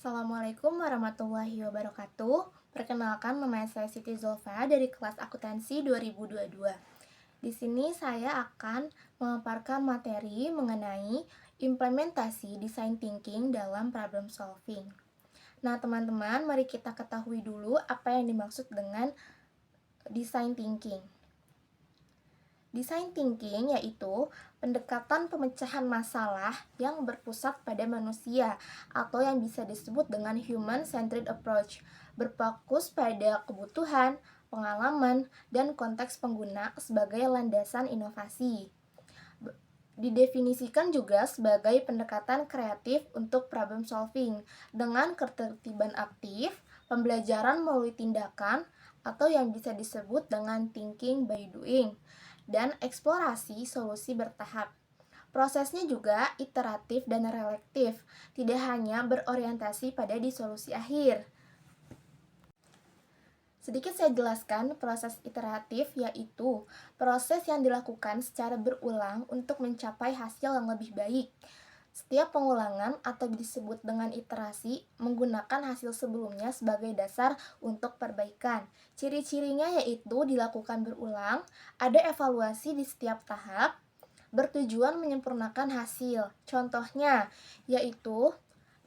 Assalamualaikum warahmatullahi wabarakatuh. Perkenalkan, nama saya Siti Zulfa dari kelas akuntansi 2022. Di sini saya akan memaparkan materi mengenai implementasi design thinking dalam problem solving. Nah, teman-teman, mari kita ketahui dulu apa yang dimaksud dengan design thinking. Design thinking yaitu pendekatan pemecahan masalah yang berpusat pada manusia atau yang bisa disebut dengan human-centered approach, berfokus pada kebutuhan, pengalaman, dan konteks pengguna sebagai landasan inovasi. Didefinisikan juga sebagai pendekatan kreatif untuk problem solving dengan ketertiban aktif, pembelajaran melalui tindakan, atau yang bisa disebut dengan thinking by doing, dan eksplorasi solusi bertahap. Prosesnya juga iteratif dan relektif, tidak hanya berorientasi pada di solusi akhir. Sedikit saya jelaskan proses iteratif, yaitu proses yang dilakukan secara berulang untuk mencapai hasil yang lebih baik. Setiap pengulangan atau disebut dengan iterasi menggunakan hasil sebelumnya sebagai dasar untuk perbaikan. Ciri-cirinya yaitu dilakukan berulang, ada evaluasi di setiap tahap, bertujuan menyempurnakan hasil. Contohnya yaitu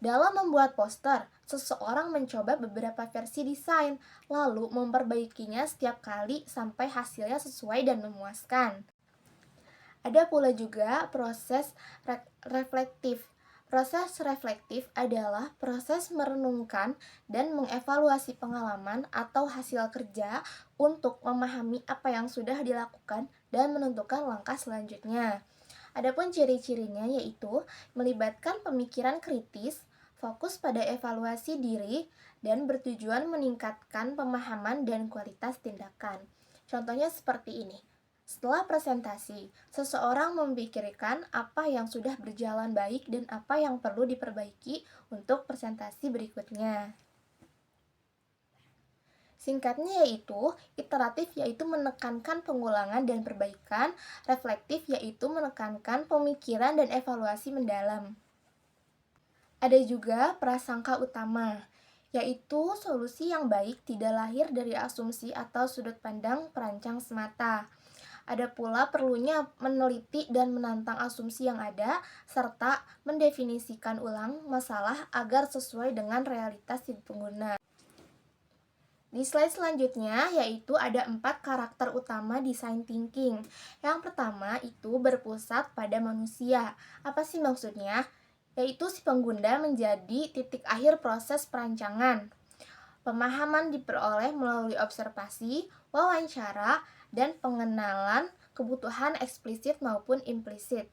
dalam membuat poster, seseorang mencoba beberapa versi desain, lalu memperbaikinya setiap kali sampai hasilnya sesuai dan memuaskan. Ada pula juga proses reflektif. Proses reflektif adalah proses merenungkan dan mengevaluasi pengalaman atau hasil kerja untuk memahami apa yang sudah dilakukan dan menentukan langkah selanjutnya. Adapun ciri-cirinya yaitu melibatkan pemikiran kritis, fokus pada evaluasi diri, dan bertujuan meningkatkan pemahaman dan kualitas tindakan. Contohnya seperti ini. Setelah presentasi, seseorang memikirkan apa yang sudah berjalan baik dan apa yang perlu diperbaiki untuk presentasi berikutnya. Singkatnya yaitu, iteratif yaitu menekankan pengulangan dan perbaikan, reflektif yaitu menekankan pemikiran dan evaluasi mendalam. Ada juga prasangka utama, yaitu solusi yang baik tidak lahir dari asumsi atau sudut pandang perancang semata. Ada pula perlunya meneliti dan menantang asumsi yang ada, serta mendefinisikan ulang masalah agar sesuai dengan realitas si pengguna. Di slide selanjutnya yaitu ada 4 karakter utama design thinking. Yang pertama itu berpusat pada manusia. Apa sih maksudnya? Yaitu si pengguna menjadi titik akhir proses perancangan. Pemahaman diperoleh melalui observasi, wawancara, dan pengenalan kebutuhan eksplisit maupun implisit.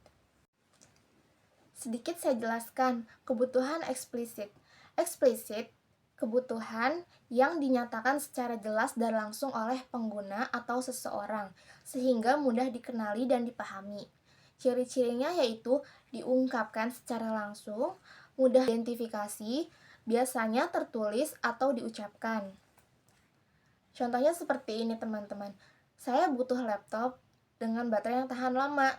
Sedikit saya jelaskan kebutuhan eksplisit. Eksplisit kebutuhan yang dinyatakan secara jelas dan langsung oleh pengguna atau seseorang, sehingga mudah dikenali dan dipahami. Ciri-cirinya yaitu diungkapkan secara langsung, mudah identifikasi, biasanya tertulis atau diucapkan. Contohnya seperti ini teman-teman. Saya butuh laptop dengan baterai yang tahan lama.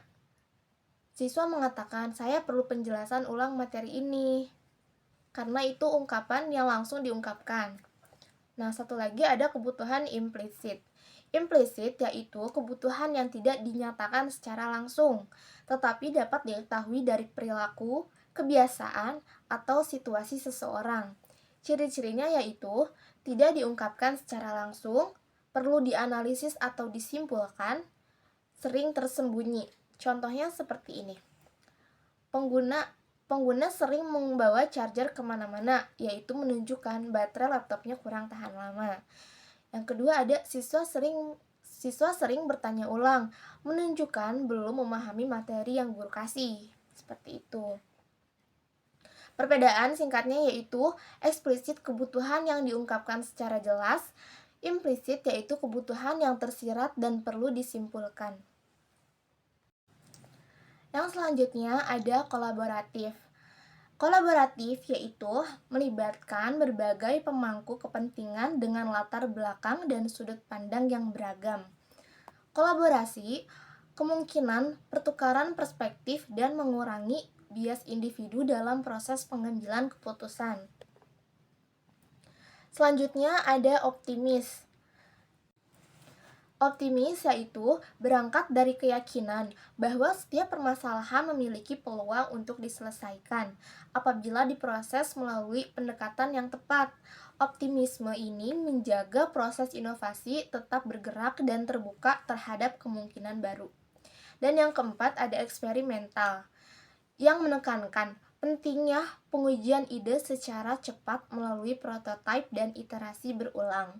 Siswa mengatakan, saya perlu penjelasan ulang materi ini. Karena itu ungkapan yang langsung diungkapkan. Nah, satu lagi ada kebutuhan implisit. Implisit yaitu kebutuhan yang tidak dinyatakan secara langsung, tetapi dapat diketahui dari perilaku, kebiasaan, atau situasi seseorang. Ciri-cirinya yaitu tidak diungkapkan secara langsung, perlu dianalisis atau disimpulkan, sering tersembunyi. Contohnya seperti ini. Pengguna sering membawa charger kemana-mana, yaitu menunjukkan baterai laptopnya kurang tahan lama. Yang kedua ada siswa sering bertanya ulang, menunjukkan belum memahami materi yang guru kasih. Seperti itu. Perbedaan singkatnya yaitu eksplisit kebutuhan yang diungkapkan secara jelas, implisit yaitu kebutuhan yang tersirat dan perlu disimpulkan. Yang selanjutnya ada kolaboratif. Kolaboratif yaitu melibatkan berbagai pemangku kepentingan dengan latar belakang dan sudut pandang yang beragam. Kolaborasi kemungkinan pertukaran perspektif dan mengurangi bias individu dalam proses pengambilan keputusan. Selanjutnya ada optimis. Optimis yaitu berangkat dari keyakinan bahwa setiap permasalahan memiliki peluang untuk diselesaikan apabila diproses melalui pendekatan yang tepat. Optimisme ini menjaga proses inovasi tetap bergerak dan terbuka terhadap kemungkinan baru. Dan yang keempat ada eksperimental, yang menekankan pentingnya pengujian ide secara cepat melalui prototipe dan iterasi berulang.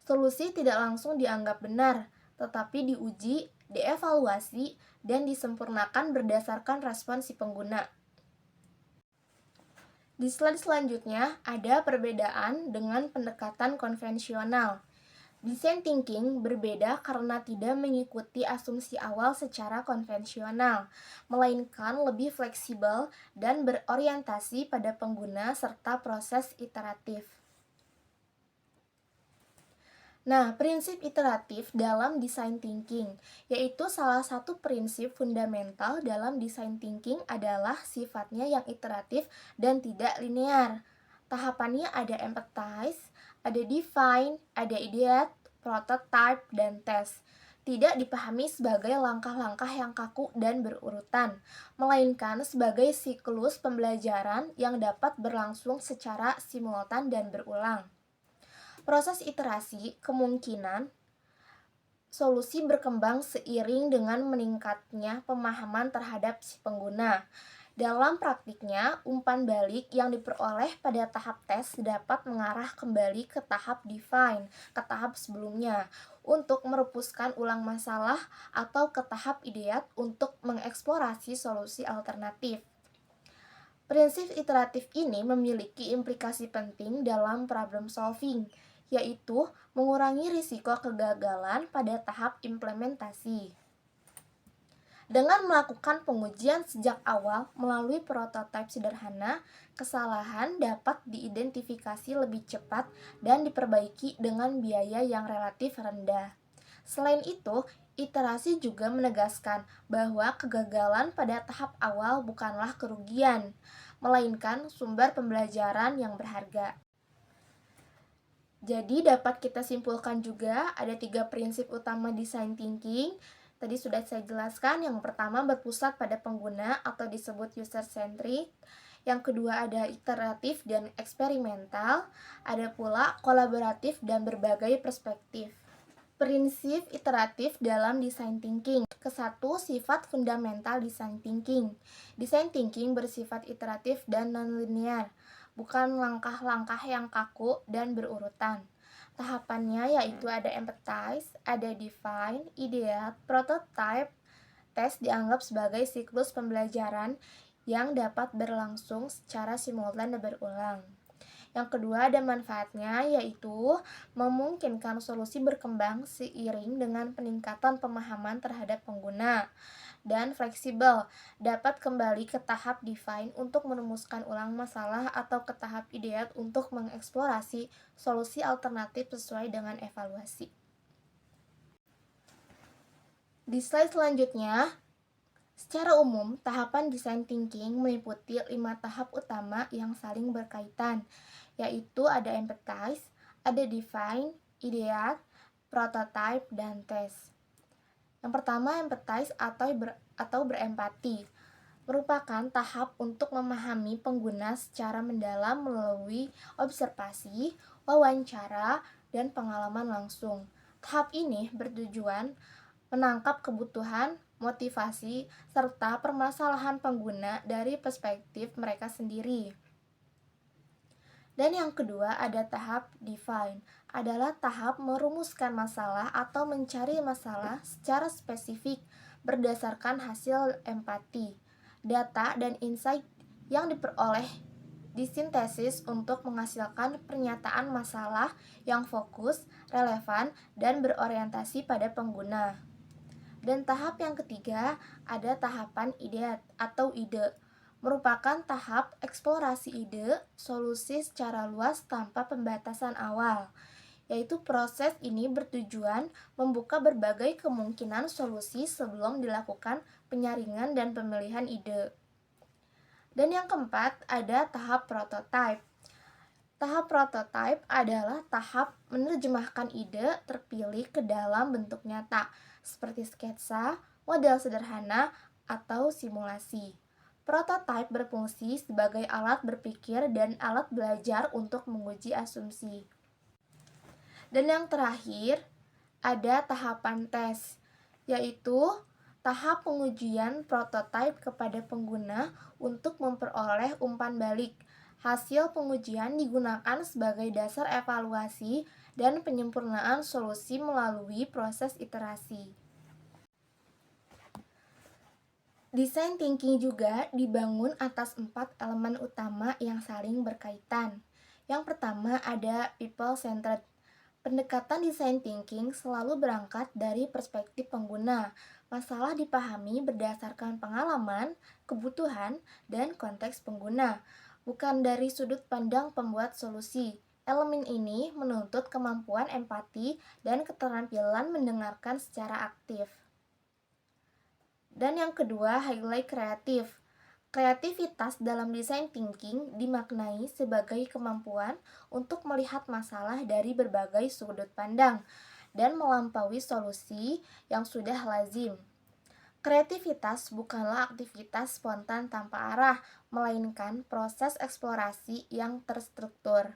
Solusi tidak langsung dianggap benar, tetapi diuji, dievaluasi, dan disempurnakan berdasarkan respon si pengguna. Di slide selanjutnya, ada perbedaan dengan pendekatan konvensional. Design thinking berbeda karena tidak mengikuti asumsi awal secara konvensional, melainkan lebih fleksibel dan berorientasi pada pengguna serta proses iteratif. Nah, prinsip iteratif dalam design thinking, yaitu salah satu prinsip fundamental dalam design thinking adalah sifatnya yang iteratif dan tidak linear. Tahapannya ada empathize, ada define, ada ideate, prototype, dan test. Tidak dipahami sebagai langkah-langkah yang kaku dan berurutan, melainkan sebagai siklus pembelajaran yang dapat berlangsung secara simultan dan berulang. Proses iterasi kemungkinan solusi berkembang seiring dengan meningkatnya pemahaman terhadap si pengguna. Dalam praktiknya, umpan balik yang diperoleh pada tahap tes dapat mengarah kembali ke tahap define, ke tahap sebelumnya, untuk merupuskan ulang masalah atau ke tahap ideat untuk mengeksplorasi solusi alternatif. Prinsip iteratif ini memiliki implikasi penting dalam problem solving, yaitu mengurangi risiko kegagalan pada tahap implementasi. Dengan melakukan pengujian sejak awal melalui prototipe sederhana, kesalahan dapat diidentifikasi lebih cepat dan diperbaiki dengan biaya yang relatif rendah. Selain itu, iterasi juga menegaskan bahwa kegagalan pada tahap awal bukanlah kerugian, melainkan sumber pembelajaran yang berharga. Jadi dapat kita simpulkan juga ada 3 prinsip utama design thinking. Tadi sudah saya jelaskan, yang pertama berpusat pada pengguna atau disebut user-centric. Yang kedua ada iteratif dan eksperimental. Ada pula kolaboratif dan berbagai perspektif. Prinsip iteratif dalam design thinking. Kesatu, sifat fundamental design thinking. Design thinking bersifat iteratif dan non-linear, bukan langkah-langkah yang kaku dan berurutan. Tahapannya yaitu ada empathize, ada define, ideate, prototype. Tes dianggap sebagai siklus pembelajaran yang dapat berlangsung secara simultan dan berulang. Yang kedua ada manfaatnya, yaitu memungkinkan solusi berkembang seiring dengan peningkatan pemahaman terhadap pengguna. Dan fleksibel, dapat kembali ke tahap define untuk merumuskan ulang masalah atau ke tahap ideat untuk mengeksplorasi solusi alternatif sesuai dengan evaluasi. Di slide selanjutnya, secara umum, tahapan design thinking meliputi 5 tahap utama yang saling berkaitan, yaitu ada empathize, ada define, ideate, prototype, dan test. Yang pertama, empathize atau berempati merupakan tahap untuk memahami pengguna secara mendalam melalui observasi, wawancara, dan pengalaman langsung. Tahap ini bertujuan menangkap kebutuhan, motivasi, serta permasalahan pengguna dari perspektif mereka sendiri. Dan yang kedua ada tahap define, adalah tahap merumuskan masalah atau mencari masalah secara spesifik berdasarkan hasil empati, data, dan insight yang diperoleh disintesis untuk menghasilkan pernyataan masalah yang fokus, relevan, dan berorientasi pada pengguna. Dan tahap yang ketiga ada tahapan ideat atau ide, merupakan tahap eksplorasi ide solusi secara luas tanpa pembatasan awal, yaitu proses ini bertujuan membuka berbagai kemungkinan solusi sebelum dilakukan penyaringan dan pemilihan ide. Dan yang keempat ada tahap prototype, Tahap prototype adalah tahap menerjemahkan ide terpilih ke dalam bentuk nyata, seperti sketsa, model sederhana, atau simulasi. Prototype berfungsi sebagai alat berpikir dan alat belajar untuk menguji asumsi. Dan yang terakhir, ada tahapan tes, yaitu tahap pengujian prototipe kepada pengguna untuk memperoleh umpan balik. Hasil pengujian digunakan sebagai dasar evaluasi dan penyempurnaan solusi melalui proses iterasi. Design thinking juga dibangun atas 4 elemen utama yang saling berkaitan. Yang pertama ada people-centered. Pendekatan design thinking selalu berangkat dari perspektif pengguna. Masalah dipahami berdasarkan pengalaman, kebutuhan, dan konteks pengguna, bukan dari sudut pandang pembuat solusi. Elemen ini menuntut kemampuan empati dan keterampilan mendengarkan secara aktif. Dan yang kedua, highlight kreatif. Kreativitas dalam design thinking dimaknai sebagai kemampuan untuk melihat masalah dari berbagai sudut pandang dan melampaui solusi yang sudah lazim. Kreativitas bukanlah aktivitas spontan tanpa arah, melainkan proses eksplorasi yang terstruktur.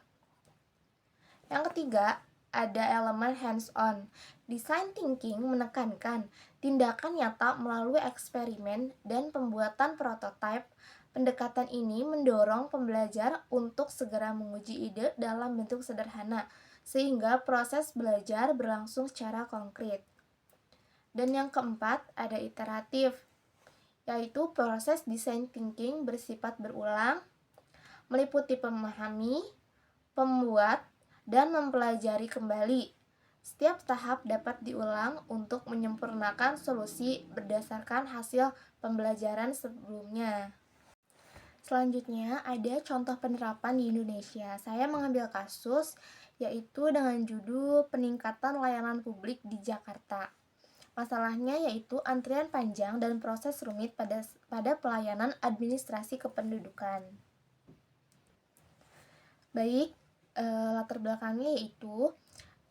Yang ketiga, ada elemen hands-on. Design thinking menekankan tindakan nyata melalui eksperimen dan pembuatan prototipe. Pendekatan ini mendorong pembelajar untuk segera menguji ide dalam bentuk sederhana, sehingga proses belajar berlangsung secara konkret. Dan yang keempat, ada iteratif, yaitu proses design thinking bersifat berulang, meliputi memahami, pembuat, dan mempelajari kembali. Setiap tahap dapat diulang untuk menyempurnakan solusi berdasarkan hasil pembelajaran sebelumnya. Selanjutnya ada contoh penerapan di Indonesia. Saya mengambil kasus yaitu dengan judul peningkatan layanan publik di Jakarta. Masalahnya yaitu antrian panjang dan proses rumit pada pelayanan administrasi kependudukan. Baik, latar belakangnya yaitu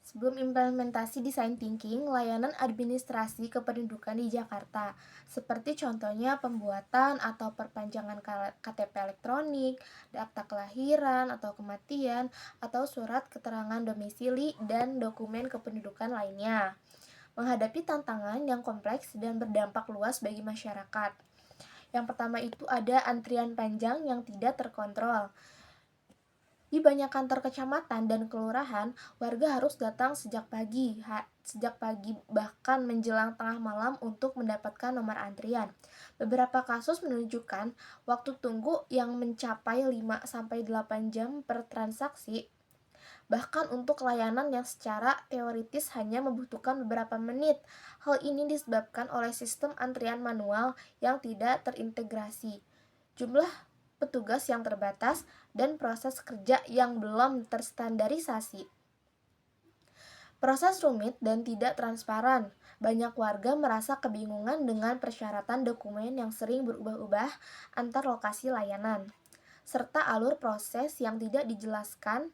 sebelum implementasi design thinking, layanan administrasi kependudukan di Jakarta, seperti contohnya pembuatan atau perpanjangan KTP elektronik, akta kelahiran atau kematian, atau surat keterangan domisili dan dokumen kependudukan lainnya, menghadapi tantangan yang kompleks dan berdampak luas bagi masyarakat. Yang pertama itu ada antrian panjang yang tidak terkontrol. Di banyak kantor kecamatan dan kelurahan, warga harus datang sejak pagi bahkan menjelang tengah malam untuk mendapatkan nomor antrian. Beberapa kasus menunjukkan waktu tunggu yang mencapai 5-8 jam per transaksi, bahkan untuk layanan yang secara teoritis hanya membutuhkan beberapa menit. Hal ini disebabkan oleh sistem antrian manual yang tidak terintegrasi, jumlah petugas yang terbatas, dan proses kerja yang belum terstandarisasi. Proses rumit dan tidak transparan. Banyak warga merasa kebingungan dengan persyaratan dokumen yang sering berubah-ubah antar lokasi layanan, serta alur proses yang tidak dijelaskan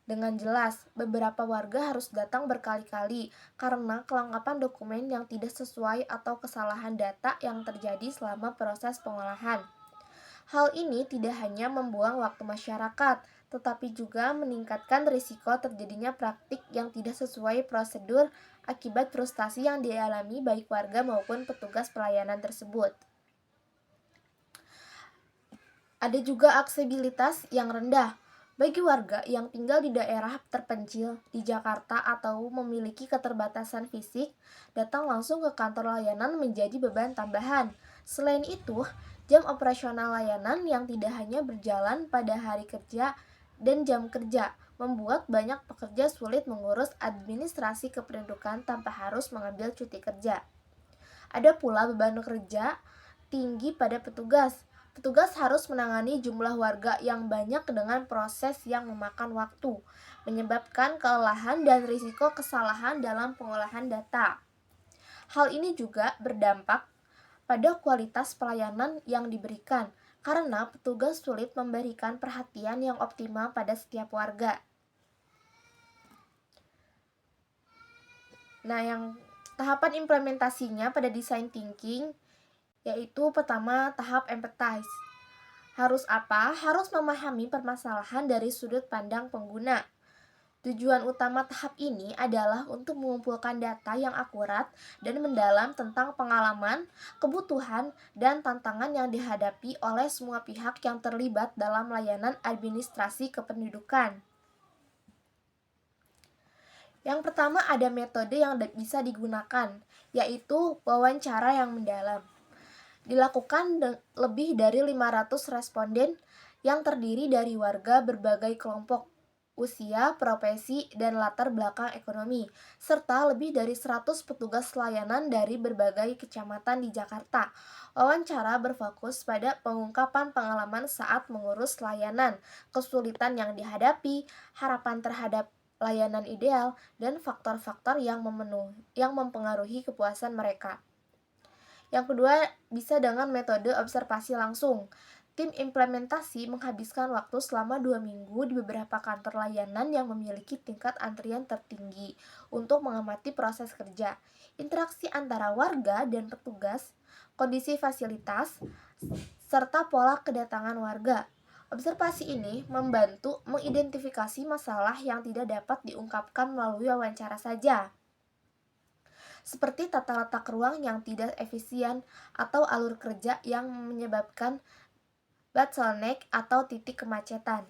dengan jelas. Beberapa warga harus datang berkali-kali karena kelengkapan dokumen yang tidak sesuai atau kesalahan data yang terjadi selama proses pengolahan. Hal ini tidak hanya membuang waktu masyarakat, tetapi juga meningkatkan risiko terjadinya praktik yang tidak sesuai prosedur akibat frustasi yang dialami baik warga maupun petugas pelayanan tersebut. Ada juga aksesibilitas yang rendah. Bagi warga yang tinggal di daerah terpencil di Jakarta atau memiliki keterbatasan fisik, datang langsung ke kantor layanan menjadi beban tambahan. Selain itu, jam operasional layanan yang tidak hanya berjalan pada hari kerja dan jam kerja membuat banyak pekerja sulit mengurus administrasi kependudukan tanpa harus mengambil cuti kerja. Ada pula beban kerja tinggi pada petugas. Petugas harus menangani jumlah warga yang banyak dengan proses yang memakan waktu, menyebabkan kelelahan dan risiko kesalahan dalam pengolahan data. Hal ini juga berdampak pada kualitas pelayanan yang diberikan. karena petugas sulit memberikan perhatian yang optimal pada setiap warga. Nah, yang tahapan implementasinya pada design thinking yaitu pertama tahap empathize. Harus apa? Harus memahami permasalahan dari sudut pandang pengguna. Tujuan utama tahap ini adalah untuk mengumpulkan data yang akurat dan mendalam tentang pengalaman, kebutuhan, dan tantangan yang dihadapi oleh semua pihak yang terlibat dalam layanan administrasi kependudukan. Yang pertama ada metode yang bisa digunakan, yaitu wawancara yang mendalam. Dilakukan lebih dari 500 responden yang terdiri dari warga berbagai kelompok, usia, profesi, dan latar belakang ekonomi, serta lebih dari 100 petugas layanan dari berbagai kecamatan di Jakarta. Wawancara berfokus pada pengungkapan pengalaman saat mengurus layanan, kesulitan yang dihadapi, harapan terhadap layanan ideal, dan faktor-faktor yang mempengaruhi kepuasan mereka. Yang kedua, bisa dengan metode observasi langsung. Tim implementasi menghabiskan waktu selama 2 minggu di beberapa kantor layanan yang memiliki tingkat antrian tertinggi untuk mengamati proses kerja, interaksi antara warga dan petugas, kondisi fasilitas, serta pola kedatangan warga. Observasi ini membantu mengidentifikasi masalah yang tidak dapat diungkapkan melalui wawancara saja, seperti tata letak ruang yang tidak efisien atau alur kerja yang menyebabkan bottleneck atau titik kemacetan.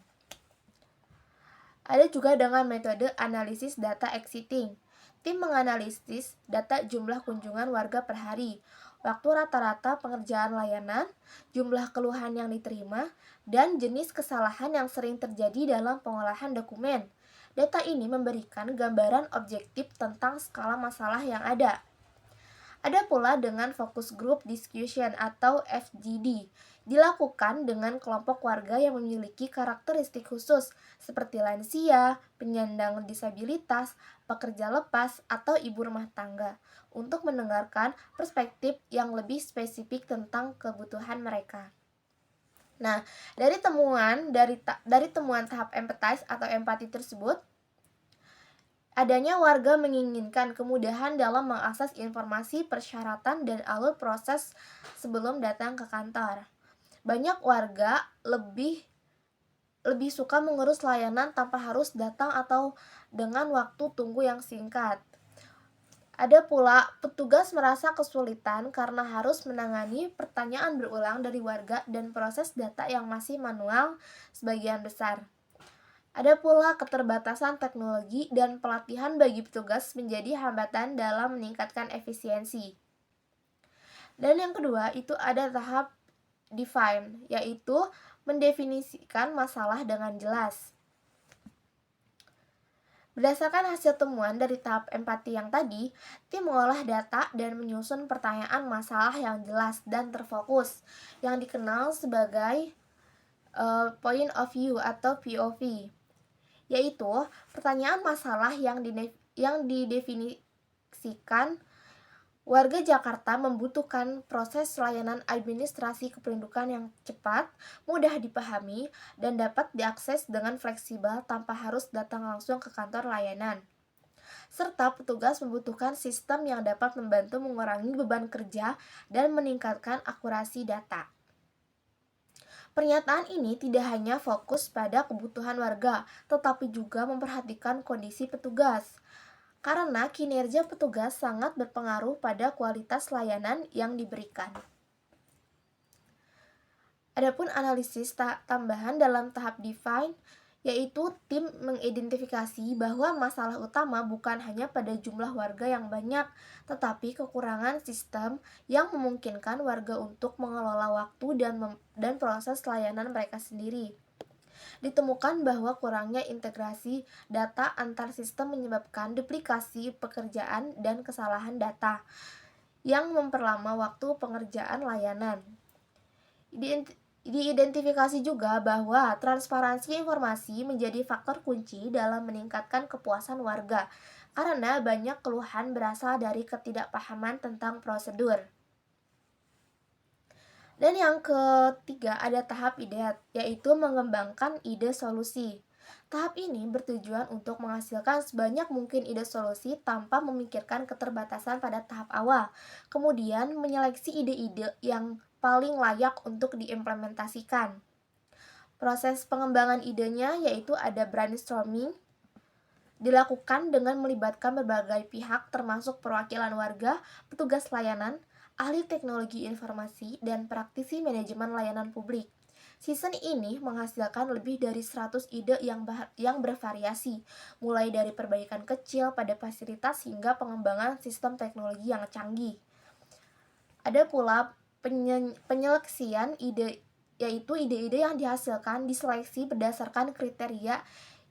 Ada juga dengan metode analisis data exiting. Tim menganalisis data jumlah kunjungan warga per hari, waktu rata-rata pengerjaan layanan, jumlah keluhan yang diterima, dan jenis kesalahan yang sering terjadi dalam pengolahan dokumen. Data ini memberikan gambaran objektif tentang skala masalah yang ada. Ada pula dengan focus group discussion atau FGD, dilakukan dengan kelompok warga yang memiliki karakteristik khusus seperti lansia, penyandang disabilitas, pekerja lepas, atau ibu rumah tangga untuk mendengarkan perspektif yang lebih spesifik tentang kebutuhan mereka. Nah, dari temuan tahap empathize atau empati tersebut, adanya warga menginginkan kemudahan dalam mengakses informasi, persyaratan, dan alur proses sebelum datang ke kantor. Banyak warga lebih suka mengurus layanan tanpa harus datang atau dengan waktu tunggu yang singkat. Ada pula petugas merasa kesulitan karena harus menangani pertanyaan berulang dari warga dan proses data yang masih manual sebagian besar. Ada pula keterbatasan teknologi dan pelatihan bagi petugas menjadi hambatan dalam meningkatkan efisiensi. Dan yang kedua itu ada tahap define, yaitu mendefinisikan masalah dengan jelas. Berdasarkan hasil temuan dari tahap empati yang tadi, tim mengolah data dan menyusun pertanyaan masalah yang jelas dan terfokus, yang dikenal sebagai point of view atau POV, yaitu pertanyaan masalah yang didefinisikan. Warga Jakarta membutuhkan proses layanan administrasi kependudukan yang cepat, mudah dipahami, dan dapat diakses dengan fleksibel tanpa harus datang langsung ke kantor layanan. Serta petugas membutuhkan sistem yang dapat membantu mengurangi beban kerja dan meningkatkan akurasi data. Pernyataan ini tidak hanya fokus pada kebutuhan warga, tetapi juga memperhatikan kondisi petugas, karena kinerja petugas sangat berpengaruh pada kualitas layanan yang diberikan. Adapun analisis tambahan dalam tahap define, yaitu tim mengidentifikasi bahwa masalah utama bukan hanya pada jumlah warga yang banyak, tetapi kekurangan sistem yang memungkinkan warga untuk mengelola waktu dan proses layanan mereka sendiri. Ditemukan bahwa kurangnya integrasi data antar sistem menyebabkan duplikasi pekerjaan dan kesalahan data yang memperlama waktu pengerjaan layanan. Diidentifikasi juga bahwa transparansi informasi menjadi faktor kunci dalam meningkatkan kepuasan warga, karena banyak keluhan berasal dari ketidakpahaman tentang prosedur. Dan yang ketiga ada tahap ideat, yaitu mengembangkan ide solusi. Tahap ini bertujuan untuk menghasilkan sebanyak mungkin ide solusi tanpa memikirkan keterbatasan pada tahap awal. Kemudian menyeleksi ide-ide yang paling layak untuk diimplementasikan. Proses pengembangan idenya yaitu ada brainstorming, dilakukan dengan melibatkan berbagai pihak termasuk perwakilan warga, petugas layanan, ahli teknologi informasi, dan praktisi manajemen layanan publik. Season ini menghasilkan lebih dari 100 ide yang bervariasi, mulai dari perbaikan kecil pada fasilitas hingga pengembangan sistem teknologi yang canggih. Ada pula penyeleksian ide, yaitu ide-ide yang dihasilkan diseleksi berdasarkan kriteria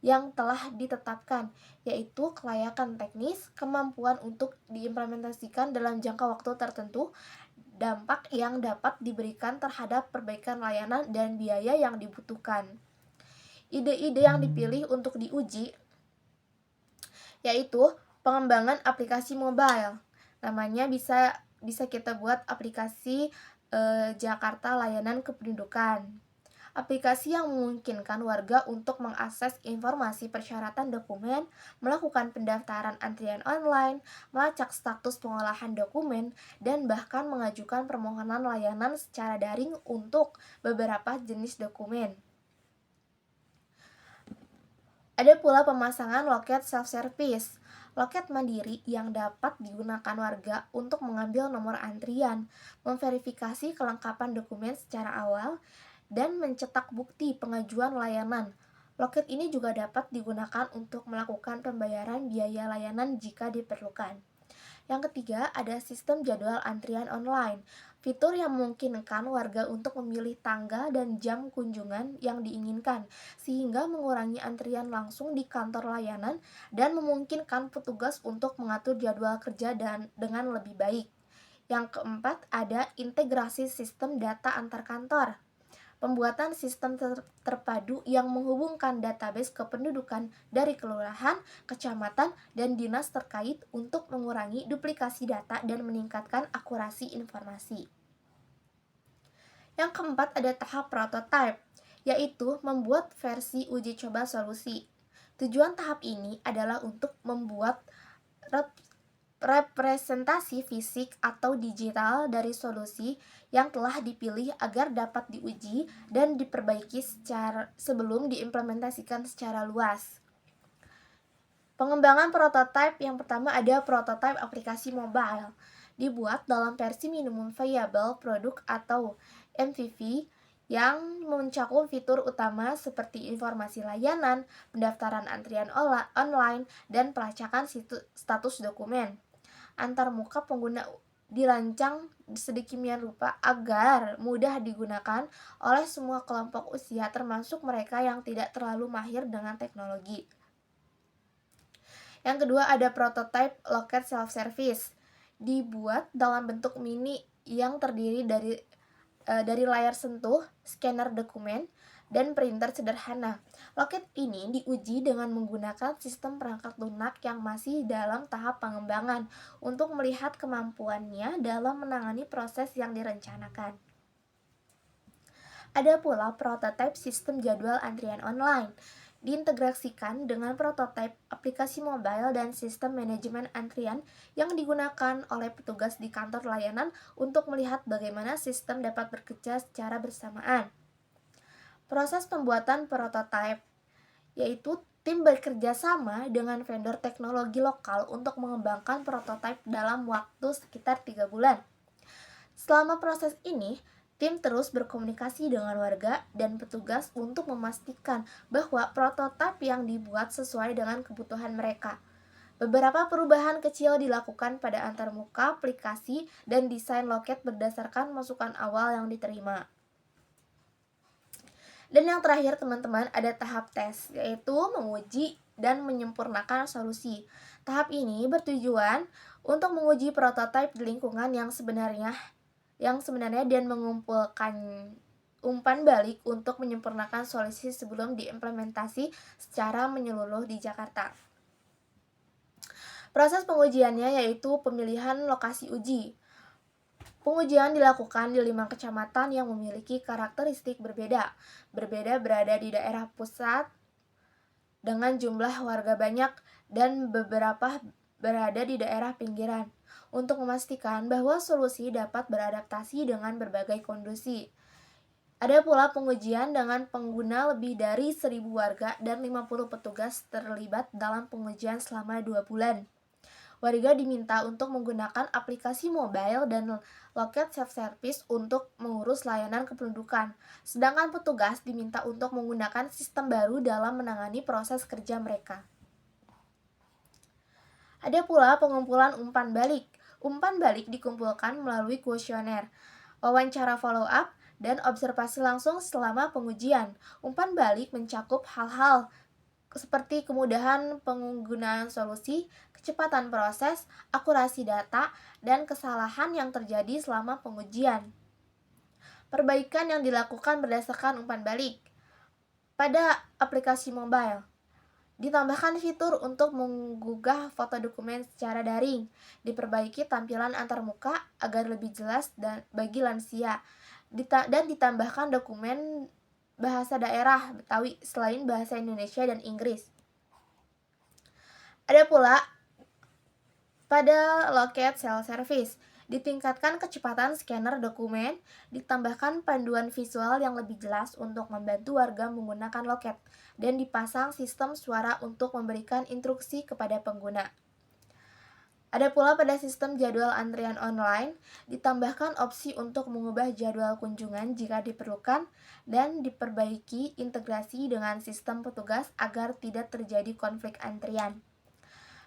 yang telah ditetapkan, yaitu kelayakan teknis, kemampuan untuk diimplementasikan dalam jangka waktu tertentu, dampak yang dapat diberikan terhadap perbaikan layanan, dan biaya yang dibutuhkan. Ide-ide yang dipilih untuk diuji yaitu pengembangan aplikasi mobile. Namanya bisa kita buat aplikasi Jakarta Layanan Kependudukan. Aplikasi yang memungkinkan warga untuk mengakses informasi persyaratan dokumen, melakukan pendaftaran antrian online, melacak status pengolahan dokumen, dan bahkan mengajukan permohonan layanan secara daring untuk beberapa jenis dokumen. Ada pula pemasangan loket self-service, loket mandiri yang dapat digunakan warga untuk mengambil nomor antrian, memverifikasi kelengkapan dokumen secara awal, dan mencetak bukti pengajuan layanan. Loket ini juga dapat digunakan untuk melakukan pembayaran biaya layanan jika diperlukan. Yang ketiga, ada sistem jadwal antrian online. Fitur yang memungkinkan warga untuk memilih tanggal dan jam kunjungan yang diinginkan, sehingga mengurangi antrian langsung di kantor layanan dan memungkinkan petugas untuk mengatur jadwal kerja dengan lebih baik. Yang keempat, ada integrasi sistem data antar kantor. Pembuatan sistem terpadu yang menghubungkan database kependudukan dari kelurahan, kecamatan, dan dinas terkait untuk mengurangi duplikasi data dan meningkatkan akurasi informasi. Yang keempat ada tahap prototype, yaitu membuat versi uji coba solusi. Tujuan tahap ini adalah untuk membuat representasi fisik atau digital dari solusi yang telah dipilih agar dapat diuji dan diperbaiki sebelum diimplementasikan secara luas. Pengembangan prototipe yang pertama ada prototipe aplikasi mobile. Dibuat dalam versi minimum viable product atau MVP yang mencakup fitur utama seperti informasi layanan, pendaftaran antrian online, dan pelacakan status dokumen. Antarmuka pengguna dirancang sedemikian rupa agar mudah digunakan oleh semua kelompok usia termasuk mereka yang tidak terlalu mahir dengan teknologi. Yang kedua ada prototype loket self-service. Dibuat dalam bentuk mini yang terdiri dari layar sentuh, scanner dokumen, dan printer sederhana. Loket ini diuji dengan menggunakan sistem perangkat lunak yang masih dalam tahap pengembangan untuk melihat kemampuannya dalam menangani proses yang direncanakan. Ada pula prototipe sistem jadwal antrian online. Diintegrasikan dengan prototipe aplikasi mobile dan sistem manajemen antrian yang digunakan oleh petugas di kantor layanan untuk melihat bagaimana sistem dapat bekerja secara bersamaan. Proses pembuatan prototipe, yaitu tim bekerja sama dengan vendor teknologi lokal untuk mengembangkan prototipe dalam waktu sekitar 3 bulan. Selama proses ini, tim terus berkomunikasi dengan warga dan petugas untuk memastikan bahwa prototipe yang dibuat sesuai dengan kebutuhan mereka. Beberapa perubahan kecil dilakukan pada antarmuka aplikasi dan desain loket berdasarkan masukan awal yang diterima. Dan yang terakhir teman-teman ada tahap tes, yaitu menguji dan menyempurnakan solusi. Tahap ini bertujuan untuk menguji prototipe di lingkungan yang sebenarnya dan mengumpulkan umpan balik untuk menyempurnakan solusi sebelum diimplementasi secara menyeluruh di Jakarta. Proses pengujiannya yaitu pemilihan lokasi uji. Pengujian dilakukan di 5 kecamatan yang memiliki karakteristik berbeda. Berbeda berada di daerah pusat dengan jumlah warga banyak dan beberapa berada di daerah pinggiran untuk memastikan bahwa solusi dapat beradaptasi dengan berbagai kondisi. Ada pula pengujian dengan pengguna lebih dari 1.000 warga dan 50 petugas terlibat dalam pengujian selama 2 bulan. Warga diminta untuk menggunakan aplikasi mobile dan loket self-service untuk mengurus layanan kependudukan, sedangkan petugas diminta untuk menggunakan sistem baru dalam menangani proses kerja mereka. Ada pula pengumpulan umpan balik. Umpan balik dikumpulkan melalui kuesioner, wawancara follow-up, dan observasi langsung selama pengujian. Umpan balik mencakup hal-hal seperti kemudahan penggunaan solusi, kecepatan proses, akurasi data, dan kesalahan yang terjadi selama pengujian. Perbaikan yang dilakukan berdasarkan umpan balik. Pada aplikasi mobile, ditambahkan fitur untuk menggugah foto dokumen secara daring, diperbaiki tampilan antarmuka agar lebih jelas dan bagi lansia, dan ditambahkan dokumen bahasa daerah Betawi selain bahasa Indonesia dan Inggris. Ada pula pada loket self-service, ditingkatkan kecepatan scanner dokumen, ditambahkan panduan visual yang lebih jelas untuk membantu warga menggunakan loket, dan dipasang sistem suara untuk memberikan instruksi kepada pengguna. Ada pula pada sistem jadwal antrian online, ditambahkan opsi untuk mengubah jadwal kunjungan jika diperlukan dan diperbaiki integrasi dengan sistem petugas agar tidak terjadi konflik antrian.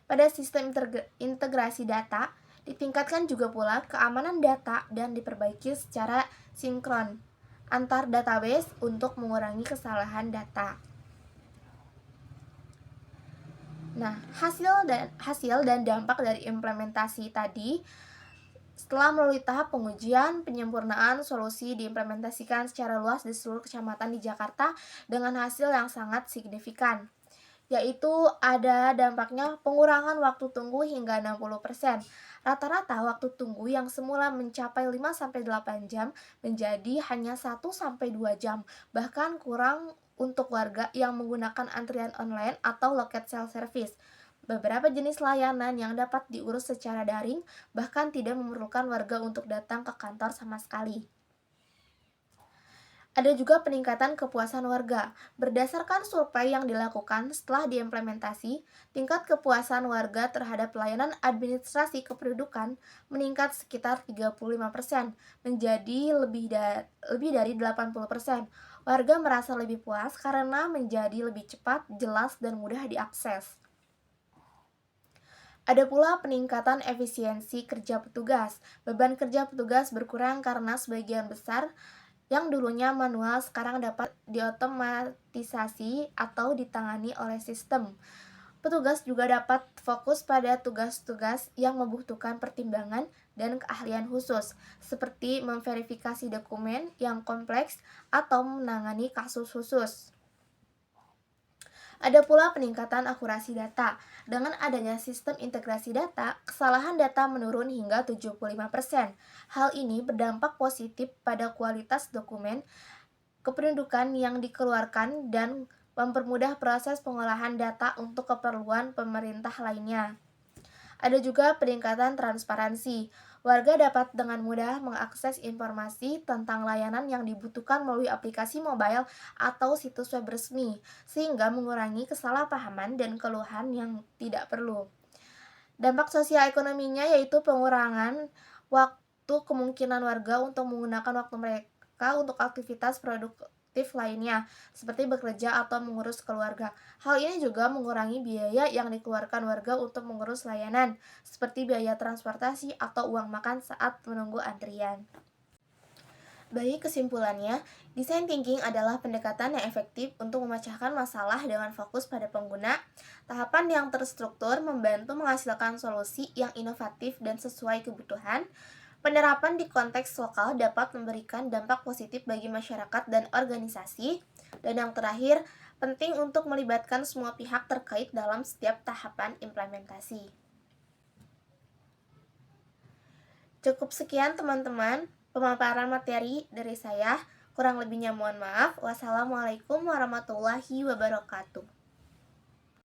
Pada sistem integrasi data, ditingkatkan juga pula keamanan data dan diperbaiki secara sinkron antar database untuk mengurangi kesalahan data. Nah, hasil dan dampak dari implementasi tadi setelah melalui tahap pengujian, penyempurnaan solusi diimplementasikan secara luas di seluruh kecamatan di Jakarta dengan hasil yang sangat signifikan, yaitu ada dampaknya pengurangan waktu tunggu hingga 60%. Rata-rata waktu tunggu yang semula mencapai 5-8 jam menjadi hanya 1-2 jam, bahkan kurang untuk warga yang menggunakan antrian online atau loket self-service. Beberapa jenis layanan yang dapat diurus secara daring bahkan tidak memerlukan warga untuk datang ke kantor sama sekali. Ada juga peningkatan kepuasan warga. Berdasarkan survei yang dilakukan setelah diimplementasi, tingkat kepuasan warga terhadap layanan administrasi kependudukan meningkat sekitar 35%, menjadi lebih dari 80%. Warga merasa lebih puas karena menjadi lebih cepat, jelas, dan mudah diakses. Ada pula peningkatan efisiensi kerja petugas. Beban kerja petugas berkurang karena sebagian besar yang dulunya manual sekarang dapat diotomatisasi atau ditangani oleh sistem. Petugas juga dapat fokus pada tugas-tugas yang membutuhkan pertimbangan dan keahlian khusus, seperti memverifikasi dokumen yang kompleks atau menangani kasus khusus. Ada pula peningkatan akurasi data. Dengan adanya sistem integrasi data, kesalahan data menurun hingga 75%. Hal ini berdampak positif pada kualitas dokumen kependudukan yang dikeluarkan dan mempermudah proses pengolahan data untuk keperluan pemerintah lainnya. Ada juga peningkatan transparansi. Warga dapat dengan mudah mengakses informasi tentang layanan yang dibutuhkan melalui aplikasi mobile atau situs web resmi, sehingga mengurangi kesalahpahaman dan keluhan yang tidak perlu. Dampak sosial ekonominya yaitu pengurangan waktu kemungkinan warga untuk menggunakan waktu mereka untuk aktivitas produktif lainnya, seperti bekerja atau mengurus keluarga. Hal ini juga mengurangi biaya yang dikeluarkan warga untuk mengurus layanan, seperti biaya transportasi atau uang makan saat menunggu antrian. Baik, kesimpulannya, design thinking adalah pendekatan yang efektif untuk memecahkan masalah dengan fokus pada pengguna. Tahapan yang terstruktur membantu menghasilkan solusi yang inovatif dan sesuai kebutuhan. Penerapan di konteks lokal dapat memberikan dampak positif bagi masyarakat dan organisasi. Dan yang terakhir, penting untuk melibatkan semua pihak terkait dalam setiap tahapan implementasi. Cukup sekian teman-teman pemaparan materi dari saya. Kurang lebihnya mohon maaf. Wassalamualaikum warahmatullahi wabarakatuh.